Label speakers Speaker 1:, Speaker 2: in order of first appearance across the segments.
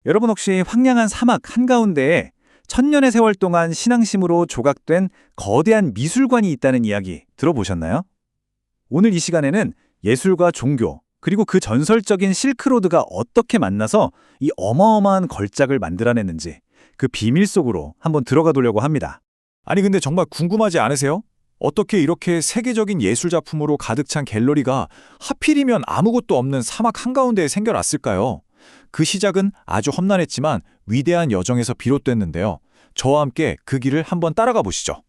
Speaker 1: 여러분 혹시 황량한 사막 한가운데에 천년의 세월 동안 신앙심으로 조각된 거대한 미술관이 있다는 이야기 들어보셨나요? 오늘 이 시간에는 예술과 종교, 그리고 그 전설적인 실크로드가 어떻게 만나서 이 어마어마한 걸작을 만들어냈는지 그 비밀 속으로 한번 들어가 보려고 합니다.
Speaker 2: 아니 근데 정말 궁금하지 않으세요? 어떻게 이렇게 세계적인 예술 작품으로 가득 찬 갤러리가 하필이면 아무것도 없는 사막 한가운데에 생겨났을까요? 그 시작은 아주 험난했지만 위대한 여정에서 비롯됐는데요. 저와 함께 그 길을 한번 따라가 보시죠.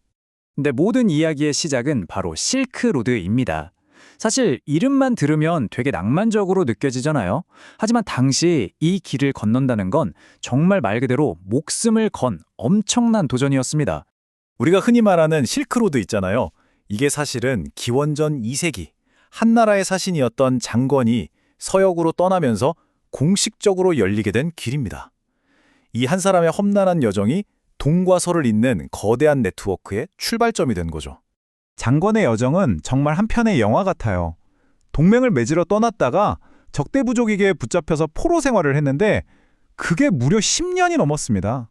Speaker 3: 근데 모든 이야기의 시작은 바로 실크로드입니다. 사실 이름만 들으면 되게 낭만적으로 느껴지잖아요. 하지만 당시 이 길을 건넌다는 건 정말 말 그대로 목숨을 건 엄청난 도전이었습니다.
Speaker 2: 우리가 흔히 말하는 실크로드 있잖아요. 이게 사실은 기원전 2세기 한나라의 사신이었던 장건이 서역으로 떠나면서 공식적으로 열리게 된 길입니다. 이 한 사람의 험난한 여정이 동과 서를 잇는 거대한 네트워크의 출발점이 된 거죠.
Speaker 4: 장건의 여정은 정말 한 편의 영화 같아요. 동맹을 맺으러 떠났다가 적대 부족에게 붙잡혀서 포로 생활을 했는데 그게 무려 10년이 넘었습니다.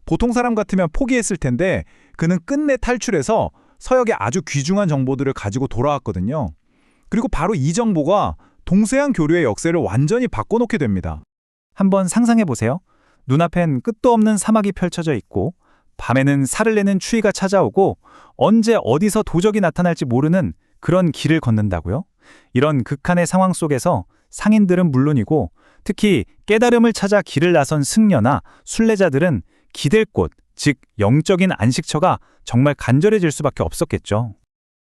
Speaker 4: 보통 사람 같으면 포기했을 텐데 그는 끝내 탈출해서 서역의 아주 귀중한 정보들을 가지고 돌아왔거든요. 그리고 바로 이 정보가 동서양 교류의 역사를 완전히 바꿔놓게 됩니다.
Speaker 1: 한번 상상해 보세요. 눈앞엔 끝도 없는 사막이 펼쳐져 있고 밤에는 살을 내는 추위가 찾아오고 언제 어디서 도적이 나타날지 모르는 그런 길을 걷는다고요? 이런 극한의 상황 속에서 상인들은 물론이고 특히 깨달음을 찾아 길을 나선 승려나 순례자들은 기댈 곳, 즉 영적인 안식처가 정말 간절해질 수밖에 없었겠죠.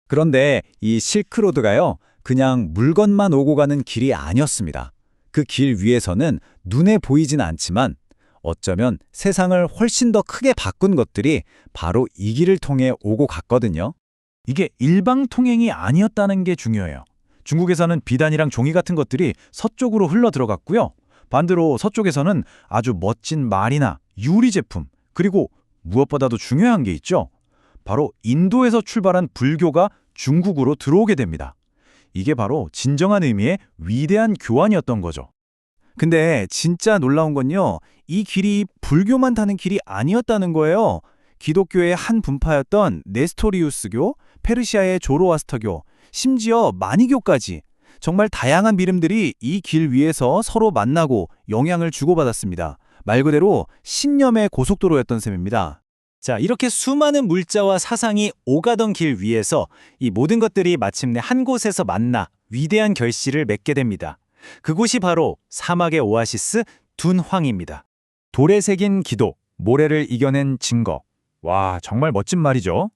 Speaker 5: 그런데 이 실크로드가요, 그냥 물건만 오고 가는 길이 아니었습니다. 그 길 위에서는 눈에 보이진 않지만 어쩌면 세상을 훨씬 더 크게 바꾼 것들이 바로 이 길을 통해 오고 갔거든요.
Speaker 4: 이게 일방통행이 아니었다는 게 중요해요. 중국에서는 비단이랑 종이 같은 것들이 서쪽으로 흘러 들어갔고요. 반대로 서쪽에서는 아주 멋진 말이나 유리 제품, 그리고 무엇보다도 중요한 게 있죠. 바로 인도에서 출발한 불교가 중국으로 들어오게 됩니다. 이게 바로 진정한 의미의 위대한 교환이었던 거죠.
Speaker 1: 근데 진짜 놀라운 건요, 이 길이 불교만 타는 길이 아니었다는 거예요. 기독교의 한 분파였던 네스토리우스교, 페르시아의 조로아스터교, 심지어 마니교까지 정말 다양한 믿음들이 이 길 위에서 서로 만나고 영향을 주고받았습니다. 말 그대로 신념의 고속도로였던 셈입니다. 자, 이렇게 수많은 물자와 사상이 오가던 길 위에서 이 모든 것들이 마침내 한 곳에서 만나 위대한 결실을 맺게 됩니다. 그곳이 바로 사막의 오아시스 둔황입니다.
Speaker 4: 돌에 새긴 기도, 모래를 이겨낸 증거. 와, 정말 멋진 말이죠.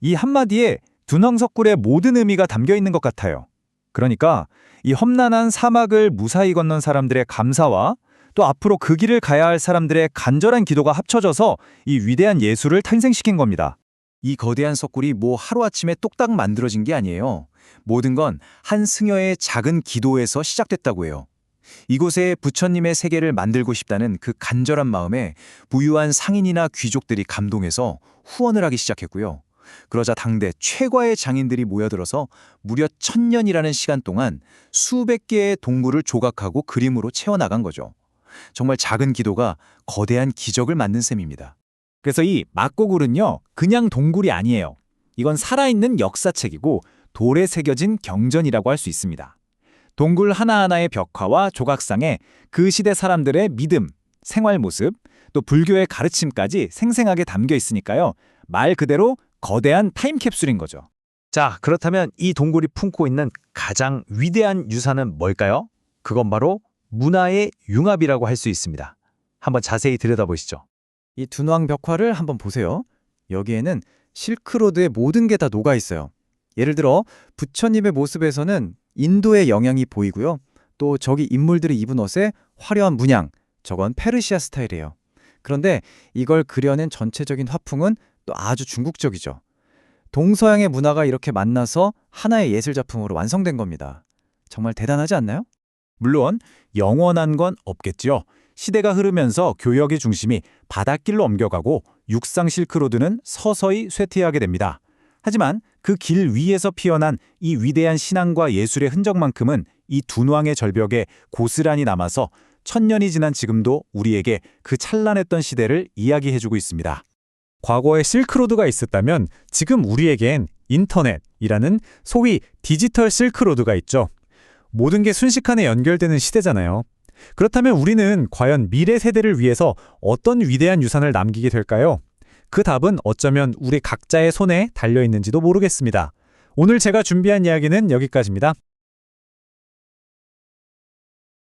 Speaker 4: 이 한마디에 둔황석굴의 모든 의미가 담겨 있는 것 같아요. 그러니까 이 험난한 사막을 무사히 건넌 사람들의 감사와 또 앞으로 그 길을 가야 할 사람들의 간절한 기도가 합쳐져서 이 위대한 예술을 탄생시킨 겁니다.
Speaker 5: 이 거대한 석굴이 뭐 하루아침에 뚝딱 만들어진 게 아니에요. 모든 건 한 승려의 작은 기도에서 시작됐다고 해요. 이곳에 부처님의 세계를 만들고 싶다는 그 간절한 마음에 부유한 상인이나 귀족들이 감동해서 후원을 하기 시작했고요. 그러자 당대 최고의 장인들이 모여들어서 무려 1000년이라는 시간 동안 수백 개의 동굴을 조각하고 그림으로 채워나간 거죠. 정말 작은 기도가 거대한 기적을 만든 셈입니다.
Speaker 4: 그래서 이 막고굴은요, 그냥 동굴이 아니에요. 이건 살아있는 역사책이고 돌에 새겨진 경전이라고 할 수 있습니다. 동굴 하나하나의 벽화와 조각상에 그 시대 사람들의 믿음, 생활 모습, 또 불교의 가르침까지 생생하게 담겨 있으니까요. 말 그대로 거대한 타임캡슐인 거죠.
Speaker 3: 자, 그렇다면 이 동굴이 품고 있는 가장 위대한 유산은 뭘까요? 그건 바로 문화의 융합이라고 할 수 있습니다. 한번 자세히 들여다보시죠.
Speaker 5: 이 둔황 벽화를 한번 보세요. 여기에는 실크로드의 모든 게 다 녹아 있어요. 예를 들어 부처님의 모습에서는 인도의 영향이 보이고요. 또 저기 인물들이 입은 옷의 화려한 문양, 저건 페르시아 스타일이에요. 그런데 이걸 그려낸 전체적인 화풍은 또 아주 중국적이죠. 동서양의 문화가 이렇게 만나서 하나의 예술 작품으로 완성된 겁니다. 정말 대단하지 않나요?
Speaker 4: 물론 영원한 건 없겠죠. 시대가 흐르면서 교역의 중심이 바닷길로 옮겨가고 육상 실크로드는 서서히 쇠퇴하게 됩니다. 하지만 그 길 위에서 피어난 이 위대한 신앙과 예술의 흔적만큼은 이 둔왕의 절벽에 고스란히 남아서
Speaker 2: 천년이 지난 지금도 우리에게 그 찬란했던 시대를 이야기해주고 있습니다.
Speaker 4: 과거에 실크로드가 있었다면 지금 우리에겐 인터넷이라는 소위 디지털 실크로드가 있죠. 모든 게 순식간에 연결되는 시대잖아요. 그렇다면 우리는 과연 미래 세대를 위해서 어떤 위대한 유산을 남기게 될까요? 그 답은 어쩌면 우리 각자의 손에 달려 있는지도 모르겠습니다. 오늘 제가 준비한 이야기는 여기까지입니다.